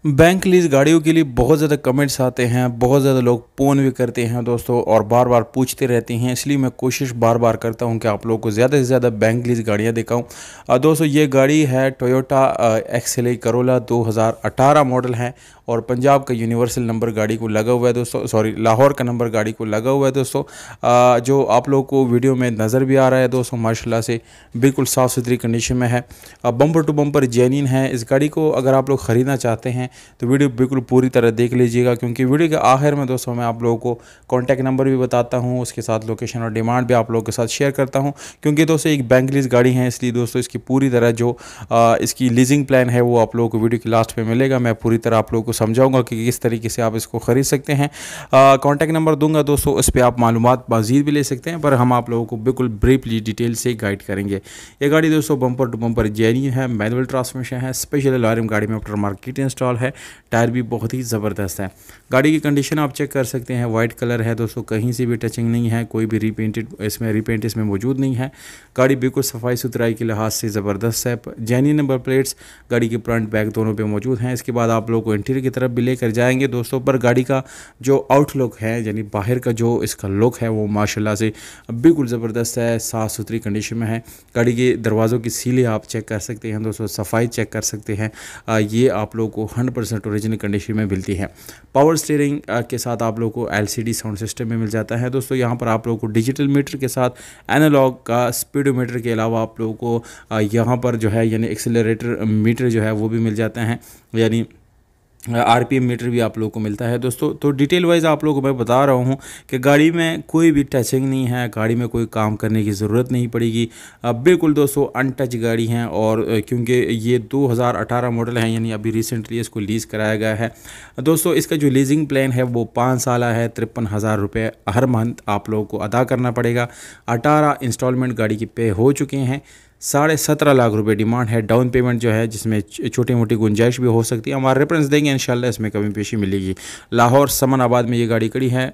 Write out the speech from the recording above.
Bank lease गाड़ियों के लिए बहुत ज़्यादा कमेंट्स आते हैं, बहुत ज़्यादा लोग फ़ोन भी करते हैं दोस्तों और बार बार पूछते रहते हैं। इसलिए मैं कोशिश बार बार करता हूं कि आप लोगों को ज़्यादा से ज़्यादा बैंक लीज़ गाड़ियां दिखाऊं। दोस्तों ये गाड़ी है टोयोटा एक्सएलई करोला 2018 मॉडल है और पंजाब का यूनिवर्सल नंबर गाड़ी को लगा हुआ है दोस्तों, सॉरी लाहौर का नंबर गाड़ी को लगा हुआ है दोस्तों। जो आप लोगों को वीडियो में नज़र भी आ रहा है दोस्तों, माशाल्लाह से बिल्कुल साफ़ सुथरी कंडीशन में है। बम्पर टू बम्पर जेन्युइन है। इस गाड़ी को अगर आप लोग ख़रीदना चाहते हैं तो वीडियो बिल्कुल पूरी तरह देख लीजिएगा, क्योंकि वीडियो के आखिर में दोस्तों मैं आप लोगों को कॉन्टैक्ट नंबर भी बताता हूं, उसके साथ लोकेशन और डिमांड भी आप लोगों के साथ शेयर करता हूं। क्योंकि दोस्तों एक बैंक लीज गाड़ी है, इसलिए दोस्तों इसकी पूरी तरह जो इसकी लीजिंग प्लान है वो आप लोगों को वीडियो की लास्ट में मिलेगा। मैं पूरी तरह आप लोगों को समझाऊंगा कि किस तरीके से आप इसको ख़रीद सकते हैं। कॉन्टैक्ट नंबर दूंगा दोस्तों, उस पर आप मालूमात मज़ीद भी ले सकते हैं, पर हम आप लोगों को बिल्कुल ब्रीफली डिटेल से गाइड करेंगे। ये गाड़ी दोस्तों बम्पर टू बम्पर जेन्युइन है, मैनुअल ट्रांसमिशन है, स्पेशल अलार्म गाड़ी में आफ्टर मार्केट इंस्टॉल है, टायर भी बहुत ही ज़बरदस्त है। गाड़ी की कंडीशन आप चेक कर सकते हैं, वाइट कलर है दोस्तों, कहीं से भी टचिंग नहीं है, कोई भी रीपेंट इसमें मौजूद नहीं है। गाड़ी बिल्कुल सफाई सुथराई के लिहाज से ज़बरदस्त है। जेन्युइन नंबर प्लेट्स गाड़ी के फ्रंट बैक दोनों पे मौजूद हैं। इसके बाद आप लोगों को इंटीरियर की तरफ भी लेकर जाएंगे दोस्तों, पर गाड़ी का जो आउटलुक है यानी बाहर का जो इसका लुक है वो माशाल्लाह से बिल्कुल ज़बरदस्त है, साफ़ सुथरी कंडीशन में है। गाड़ी के दरवाज़ों की सीलें आप चेक कर सकते हैं दोस्तों, सफाई चेक कर सकते हैं। ये आप लोगों को 100% ओरिजिनल कंडीशन में मिलती है। पावर स्टीयरिंग के साथ आप लोगों को एलसीडी साउंड सिस्टम में मिल जाता है दोस्तों। यहाँ पर आप लोगों को डिजिटल मीटर के साथ एनालॉग का स्पीडोमीटर के अलावा आप लोगों को यहाँ पर जो है यानी एक्सेलरेटर मीटर जो है वो भी मिल जाते हैं, यानी आरपीएम मीटर भी आप लोगों को मिलता है दोस्तों। तो डिटेल वाइज आप लोगों को मैं बता रहा हूँ कि गाड़ी में कोई भी टचिंग नहीं है, गाड़ी में कोई काम करने की ज़रूरत नहीं पड़ेगी। बिल्कुल दोस्तों अनटच गाड़ी हैं, और क्योंकि ये 2018 मॉडल है यानी अभी रिसेंटली इसको लीज़ कराया गया है दोस्तों। इसका जो लीजिंग प्लान है वो 5 साल है, 53,000 रुपये हर मंथ आप लोगों को अदा करना पड़ेगा। 18 इंस्टॉलमेंट गाड़ी की पे हो चुके हैं। 17.5 लाख रुपए डिमांड है। डाउन पेमेंट जो है जिसमें छोटी मोटी गुंजाइश भी हो सकती है, हमारा रेफरेंस देंगे इंशाल्लाह इसमें कमी पेशी मिलेगी। लाहौर समन आबाद में ये गाड़ी खड़ी है।